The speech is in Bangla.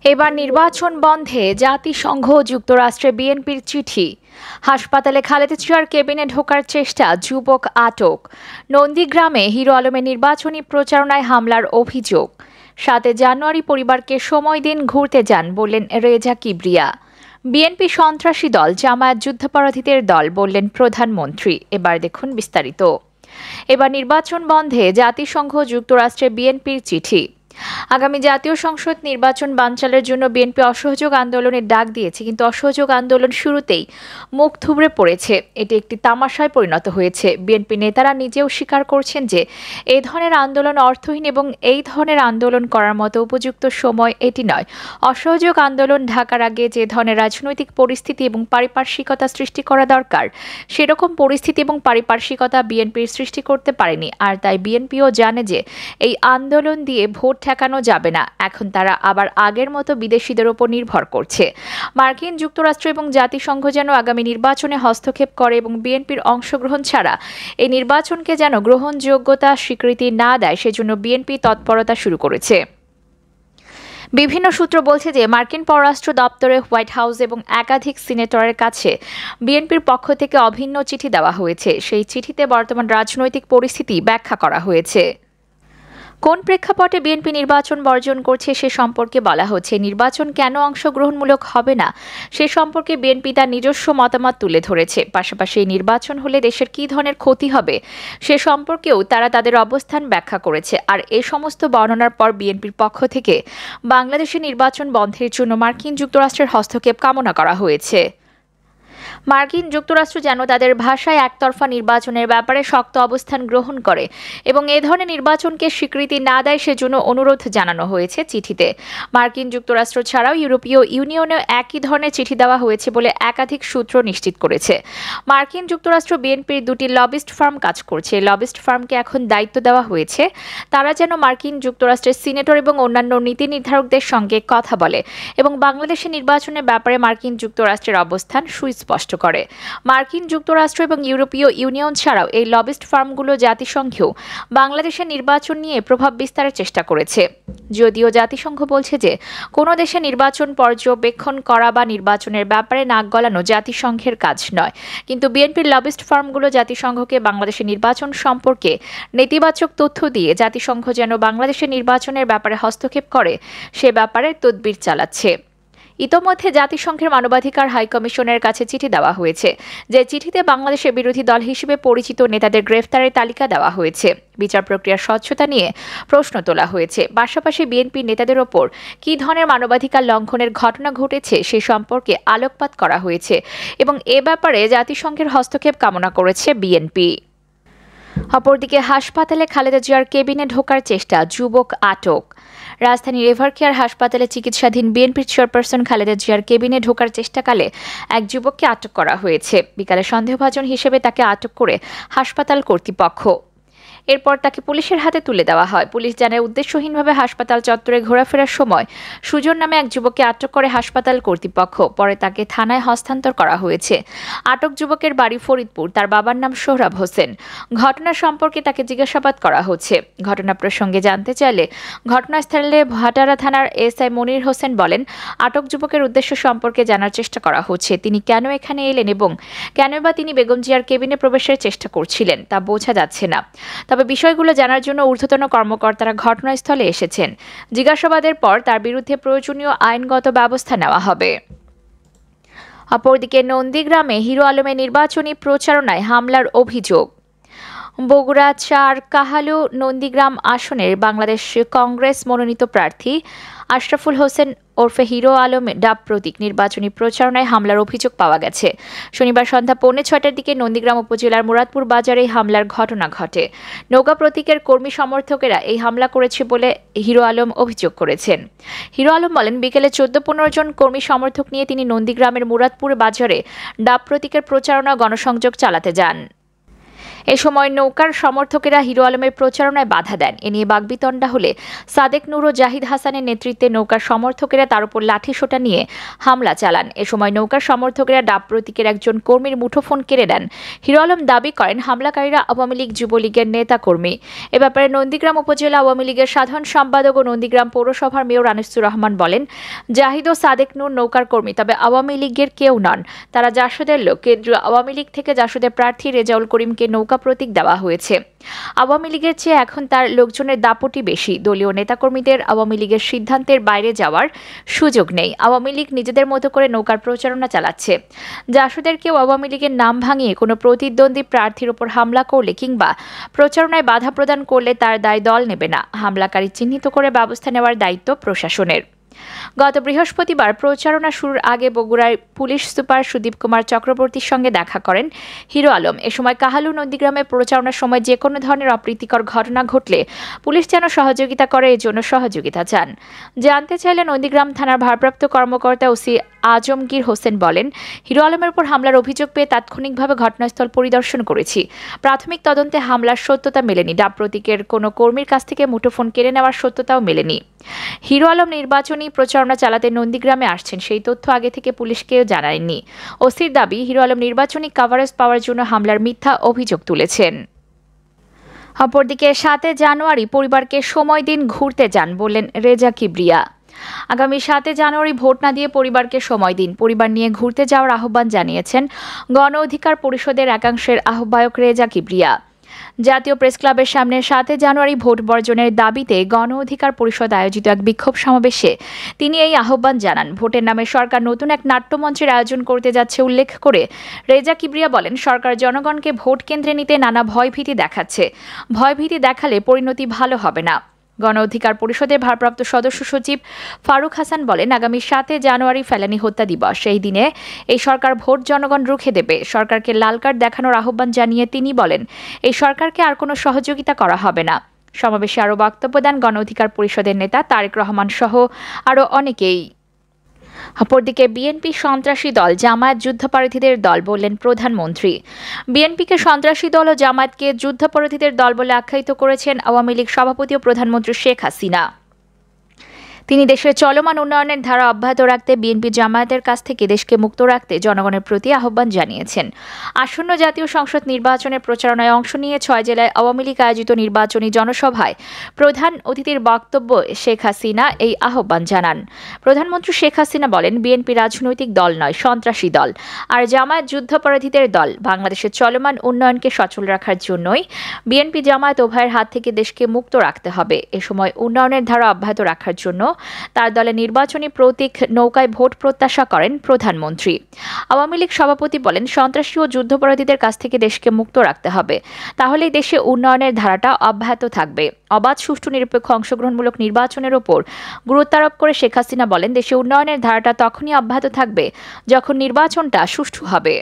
এবার নির্বাচন বন্ধে জাতিসংঘ যুক্তরাষ্ট্রে বিএনপির চিঠি। হাসপাতালে খালেদা জিয়ার কেবিনে ঢোকার চেষ্টা, যুবক আটক। নন্দীগ্রামে হিরো আলমের নির্বাচনী প্রচারণায় হামলার অভিযোগ। ৭ জানুয়ারি পরিবারকে সময় দিন, ঘুরতে যান বললেন রেজা কিবরিয়া। বিএনপি সন্ত্রাসী দল, জামায়াত যুদ্ধাপরাধীদের দল বললেন প্রধানমন্ত্রী। এবার দেখুন বিস্তারিত। এবার নির্বাচন বন্ধে জাতিসংঘ যুক্তরাষ্ট্রে বিএনপির চিঠি। আগামী জাতীয় সংসদ নির্বাচন বানচালের জন্য বিএনপি অসহযোগ আন্দোলনের ডাক দিয়েছে, কিন্তু অসহযোগ আন্দোলন শুরুতেই মুখ থুবড়ে পড়েছে। এটি একটি তামাশায় পরিণত হয়েছে। বিএনপি নেতারা নিজেও স্বীকার করছেন যে এই ধরনের আন্দোলন অর্থহীন এবং এই ধরনের আন্দোলন করার মতো উপযুক্ত সময় এটি নয়। অসহযোগ আন্দোলন ঢাকার আগে যে ধরনের রাজনৈতিক পরিস্থিতি এবং পারিপার্শ্বিকতা সৃষ্টি করা দরকার, সেরকম পরিস্থিতি এবং পারিপার্শ্বিকতা বিএনপির সৃষ্টি করতে পারেনি। আর তাই বিএনপিও জানে যে এই আন্দোলন দিয়ে ভোট ঠেকানো যাবে না। এখন তারা আবার আগের মতো বিদেশিদের ওপর নির্ভর করছে। মার্কিন যুক্তরাষ্ট্র এবং জাতিসংঘ যেন আগামী নির্বাচনে হস্তক্ষেপ করে এবং বিএনপির অংশগ্রহণ ছাড়া এই নির্বাচনকে যেন গ্রহণযোগ্যতা স্বীকৃতি না দেয়, সেজন্য বিএনপি তৎপরতা শুরু করেছে। বিভিন্ন সূত্র বলছে যে মার্কিন পররাষ্ট্র দপ্তরে, হোয়াইট হাউস এবং একাধিক সিনেটরের কাছে বিএনপির পক্ষ থেকে অভিন্ন চিঠি দেওয়া হয়েছে। সেই চিঠিতে বর্তমান রাজনৈতিক পরিস্থিতি ব্যাখ্যা করা হয়েছে। কোন প্রেক্ষাপটে বিএনপি নির্বাচন বর্জন করছে সে সম্পর্কে বলা হচ্ছে। নির্বাচন কেন অংশগ্রহণমূলক হবে না সে সম্পর্কে বিএনপি তার নিজস্ব মতামত তুলে ধরেছে। পাশাপাশি এই নির্বাচন হলে দেশের কী ধরনের ক্ষতি হবে সে সম্পর্কেও তারা তাদের অবস্থান ব্যাখ্যা করেছে। আর এ সমস্ত বর্ণনার পর বিএনপির পক্ষ থেকে বাংলাদেশের নির্বাচন বন্ধের জন্য মার্কিন যুক্তরাষ্ট্রের হস্তক্ষেপ কামনা করা হয়েছে। মার্কিন যুক্তরাষ্ট্র যেন তাদের ভাষায় একতরফা নির্বাচনের ব্যাপারে শক্ত অবস্থান গ্রহণ করে এবং এ ধরনের নির্বাচনকে স্বীকৃতি না দেয় সেজন্য অনুরোধ জানানো হয়েছে চিঠিতে। মার্কিন যুক্তরাষ্ট্র ছাড়াও ইউরোপীয় ইউনিয়নেও একই ধরনের চিঠি দেওয়া হয়েছে বলে একাধিক সূত্র নিশ্চিত করেছে। মার্কিন যুক্তরাষ্ট্র বিএনপির দুটি লবিস্ট ফার্ম কাজ করছে। লবিস্ট ফার্মকে এখন দায়িত্ব দেওয়া হয়েছে তারা যেন মার্কিন যুক্তরাষ্ট্রের সিনেটর এবং অন্যান্য নীতি নির্ধারকদের সঙ্গে কথা বলে এবং বাংলাদেশের নির্বাচনের ব্যাপারে মার্কিন যুক্তরাষ্ট্রের অবস্থান সুস্পষ্ট করে। মার্কিন যুক্তরাষ্ট্র এবং ইউরোপীয় ইউনিয়ন ছাড়াও এই লবিস্ট ফার্মগুলো জাতিসংঘেও বাংলাদেশের নির্বাচন নিয়ে প্রভাব বিস্তারের চেষ্টা করেছে। যদিও জাতিসংঘ বলছে যে কোনো দেশে নির্বাচন পর্যবেক্ষণ করা বা নির্বাচনের ব্যাপারে নাক গলানো জাতিসংঘের কাজ নয়, কিন্তু বিএনপির লবিস্ট ফার্মগুলো জাতিসংঘকে বাংলাদেশের নির্বাচন সম্পর্কে নেতিবাচক তথ্য দিয়ে জাতিসংঘ যেন বাংলাদেশের নির্বাচনের ব্যাপারে হস্তক্ষেপ করে সে ব্যাপারে তদবির চালাচ্ছে। ইতোমধ্যে জাতিসংঘের মানবাধিকার হাইকমিশনের কাছে চিঠি দেওয়া হয়েছে, যে চিঠিতে বাংলাদেশের বিরোধী দল হিসেবে পরিচিত নেতাদের গ্রেফতারের তালিকা দেওয়া হয়েছে। বিচার প্রক্রিয়ার স্বচ্ছতা নিয়ে প্রশ্ন তোলা হয়েছে। পাশাপাশি বিএনপি নেতাদের ওপর কী ধরনের মানবাধিকার লঙ্ঘনের ঘটনা ঘটেছে সে সম্পর্কে আলোকপাত করা হয়েছে এবং এ ব্যাপারে জাতিসংঘের হস্তক্ষেপ কামনা করেছে বিএনপি। অপরদিকে হাসপাতালে খালেদা জিয়ার কেবিনে ঢোকার চেষ্টা, যুবক আটক। রাজধানীর এভারকেয়ার হাসপাতালে চিকিৎসাধীন বিএনপির চেয়ারপারসন খালেদা জিয়ার কেবিনে ঢোকার চেষ্টাকালে এক যুবককে আটক করা হয়েছে। বিকালে সন্দেহভাজন হিসেবে তাকে আটক করে হাসপাতাল কর্তৃপক্ষ। এরপর তাকে পুলিশের হাতে তুলে দেওয়া হয়। পুলিশ জানায়, উদ্দেশ্যহীনভাবে হাসপাতাল চত্বরে ঘোরাফেরার সময় সুজন নামে এক যুবককে আটক করে হাসপাতাল কর্তৃপক্ষ। পরে তাকে থানায় হস্তান্তর করা হয়েছে। আটক যুবকের বাড়ি ফরিদপুর। তার বাবার নাম সোহরাব হোসেন। ঘটনা সম্পর্কে তাকে জিজ্ঞাসাবাদ করা হচ্ছে। ঘটনা প্রসঙ্গে জানতে চাইলে ঘটনাস্থলে ভাটারা থানার এসআই মনির হোসেন বলেন, আটক যুবকের উদ্দেশ্য সম্পর্কে জানার চেষ্টা করা হচ্ছে। তিনি কেন এখানে এলেন এবং কেন বা তিনি বেগম জিয়ার কেবিনে প্রবেশের চেষ্টা করছিলেন তা বোঝা যাচ্ছে না। তবে বিষয়গুলো জানার জন্য ঊর্ধ্বতন কর্মকর্তারা ঘটনাস্থলে এসেছেন। জিজ্ঞাসাবাদের পর তার বিরুদ্ধে প্রয়োজনীয় আইনগত ব্যবস্থা নেওয়া হবে। অপরদিকে নন্দীগ্রামে হিরো আলমের নির্বাচনী প্রচারণায় হামলার অভিযোগ। বগুড়া ৪ কাহালু নন্দীগ্রাম আসনের বাংলাদেশ কংগ্রেস মনোনীত প্রার্থী আশরাফুল হোসেন ওরফে হিরো আলম ডাব প্রতীক নির্বাচনী প্রচারণায় হামলার অভিযোগ পাওয়া গেছে। শনিবার সন্ধ্যা 5:45টার দিকে নন্দীগ্রাম উপজেলার মুরাদপুর বাজারে হামলার ঘটনা ঘটে। নৌকা প্রতীকের কর্মী সমর্থকেরা এই হামলা করেছে বলে হিরো আলম অভিযোগ করেছেন। হিরো আলম বলেন, বিকেলে 14-15 জন কর্মী সমর্থক নিয়ে তিনি নন্দীগ্রামের মুরাদপুর বাজারে ডাব প্রতীকের প্রচারণা গণসংযোগ চালাতে যান। এ সময় নৌকার সমর্থকেরা হিরো আলমের প্রচারণায় বাধা দেন। এ নিয়ে বাগবিতণ্ডা হলে সাদেক নূর ও জাহিদ হাসানের নেতৃত্বে নৌকার সমর্থকেরা তার উপর লাঠিসোঁটা নিয়ে হামলা চালান। এ সময় নৌকার সমর্থকেরা ডাব প্রতীকের একজন কর্মীর মুঠোফোন কেড়ে নেন। হিরো আলম দাবি করেন হামলাকারীরা আওয়ামী লীগ যুবলীগের নেতা কর্মী। এ ব্যাপারে নন্দীগ্রাম উপজেলা আওয়ামী লীগের সাধারণ সম্পাদক ও নন্দীগ্রাম পৌরসভার মেয়র আনিসুর রহমান বলেন, জাহিদ ও সাদেক নূর নৌকার কর্মী, তবে আওয়ামী লীগের কেউ নন। তারা জাসদের লোক। কেন্দ্রীয় আওয়ামী লীগ থেকে জাসদের প্রার্থী রেজাউল করিমকে নৌকা প্রতীক দেওয়া হয়েছে। আওয়ামী লীগের চেয়ে এখন তার লোকজনের দাপটি বেশি। দলীয় নেতাকর্মীদের আওয়ামী লীগের সিদ্ধান্তের বাইরে যাওয়ার সুযোগ নেই। আওয়ামী লীগ নিজেদের মতো করে নৌকার প্রচারণা চালাচ্ছে। জাসদের কেউ আওয়ামী লীগের নাম ভাঙিয়ে কোনো প্রতিদ্বন্দ্বী প্রার্থীর ওপর হামলা করলে কিংবা প্রচারণায় বাধা প্রদান করলে তার দায় দল নেবে না। হামলাকারী চিহ্নিত করে ব্যবস্থা নেওয়ার দায়িত্ব প্রশাসনের। গত বৃহস্পতিবার প্রচারণা শুরুর আগে বগুড়ার পুলিশ সুপার সুদীপ কুমার চক্রবর্তীর সঙ্গে দেখা করেন হিরো আলম। এ সময় কাহালু নন্দীগ্রামে প্রচারণার সময় যে কোনো ধরনের অপ্রীতিকর ঘটনা ঘটলে পুলিশ যেন সহযোগিতা করে, এজন্য সহযোগিতা চান। জানতে চাইলে নন্দীগ্রাম থানার ভারপ্রাপ্ত কর্মকর্তা ওসি আজমগীর হোসেন বলেন, হিরো আলমের উপর হামলার অভিযোগ পেয়ে তাৎক্ষণিকভাবে ঘটনাস্থল পরিদর্শন করেছি। প্রাথমিক তদন্তে হামলার সত্যতা মেলেনি। ডাব প্রতীকের কোনো কর্মীর কাছ থেকে মুঠোফোন কেড়ে নেওয়ার সত্যতাও মেলেনি। হিরো আলম নির্বাচনী প্রচারণা চালাতে নন্দীগ্রামে আসছেন, সেই তথ্য আগে থেকে পুলিশকেও জানায়নি। ওসির দাবি, হিরো আলম নির্বাচনী কভারেজ পাওয়ার জন্য হামলার মিথ্যা অভিযোগ তুলেছেন। অপরদিকে 7 জানুয়ারি পরিবারকে সময় দিন, ঘুরতে যান বললেন রেজা কিবরিয়া। আগামী 7 জানুয়ারি ভোট না দিয়ে পরিবারকে সময় দিন, পরিবার নিয়ে ঘুরতে যাওয়ার আহ্বান জানিয়েছেন গণ অধিকার পরিষদের একাংশের আহ্বায়ক রেজা কিবরিয়া। জাতীয় প্রেস ক্লাবের সামনে 7 জানুয়ারি ভোট বর্জনের দাবিতে গণ অধিকার পরিষদ আয়োজিত এক বিক্ষোভ সমাবেশে তিনি এই আহ্বান জানান। ভোটের নামে সরকার নতুন এক নাট্যমঞ্চের আয়োজন করতে যাচ্ছে উল্লেখ করে রেজা কিবরিয়া বলেন, সরকার জনগণকে ভোট কেন্দ্রে নিতে নানা ভয়ভীতি দেখাচ্ছে। ভয়ভীতি দেখালে পরিণতি ভালো হবে না। গণ অধিকার পরিষদের ভারপ্রাপ্ত সদস্য সচিব ফারুক হাসান বলেন, আগামী 7 জানুয়ারি ফেলানী হত্যা দিবস। সেই দিনে এই সরকার ভোট জনগণ রুখে দেবে। সরকারকে লাল কার্ড দেখানোর আহ্বান জানিয়ে তিনি বলেন, এই সরকারকে আর কোনো সহযোগিতা করা হবে না। সমাবেশে আরও বক্তব্য দেন গণ অধিকার পরিষদের নেতা তারেক রহমান সহ আরও অনেকেই। অপরদিকে বিএনপি সন্ত্রাসী দল, জামায়াত যুদ্ধাপরাধীদের দল বললেন প্রধানমন্ত্রী। বিএনপিকে সন্ত্রাসী দল ও জামায়াতকে যুদ্ধাপরাধীদের দল বলে আখ্যায়িত করেছেন আওয়ামী লীগ সভাপতি ও প্রধানমন্ত্রী শেখ হাসিনা। তিনি দেশের চলমান উন্নয়নের ধারা অব্যাহত রাখতে বিএনপি জামায়াতের কাছ থেকে দেশকে মুক্ত রাখতে জনগণের প্রতি আহ্বান জানিয়েছেন। আসন্ন জাতীয় সংসদ নির্বাচনের প্রচারণায় অংশ নিয়ে 6 জেলায় আওয়ামী লীগ আয়োজিত নির্বাচনী জনসভায় প্রধান অতিথির বক্তব্য শেখ হাসিনা এই আহ্বান জানান। প্রধানমন্ত্রী শেখ হাসিনা বলেন, বিএনপি রাজনৈতিক দল নয়, সন্ত্রাসী দল। আর জামায়াত যুদ্ধাপরাধীদের দল। বাংলাদেশের চলমান উন্নয়নকে সচল রাখার জন্যই বিএনপি জামায়াত উভয়ের হাত থেকে দেশকে মুক্ত রাখতে হবে। এ সময় উন্নয়নের ধারা অব্যাহত রাখার জন্য তার দলের নির্বাচনী প্রতীক নৌকায় ভোট প্রত্যাশা করেন প্রধানমন্ত্রী। আওয়ামী লীগ সভাপতি বলেন, সন্ত্রাসী ও যুদ্ধাপরাধীদের কাছ থেকে দেশকে মুক্ত রাখতে হবে, তাহলেই দেশে উন্নয়নের ধারাটা অব্যাহত থাকবে। অবাধ, সুষ্ঠু, নিরপেক্ষ, অংশগ্রহণমূলক নির্বাচনের ওপর গুরুত্বারোপ করে শেখ হাসিনা বলেন, দেশে উন্নয়নের ধারাটা তখনই অব্যাহত থাকবে যখন নির্বাচনটা সুষ্ঠু হবে।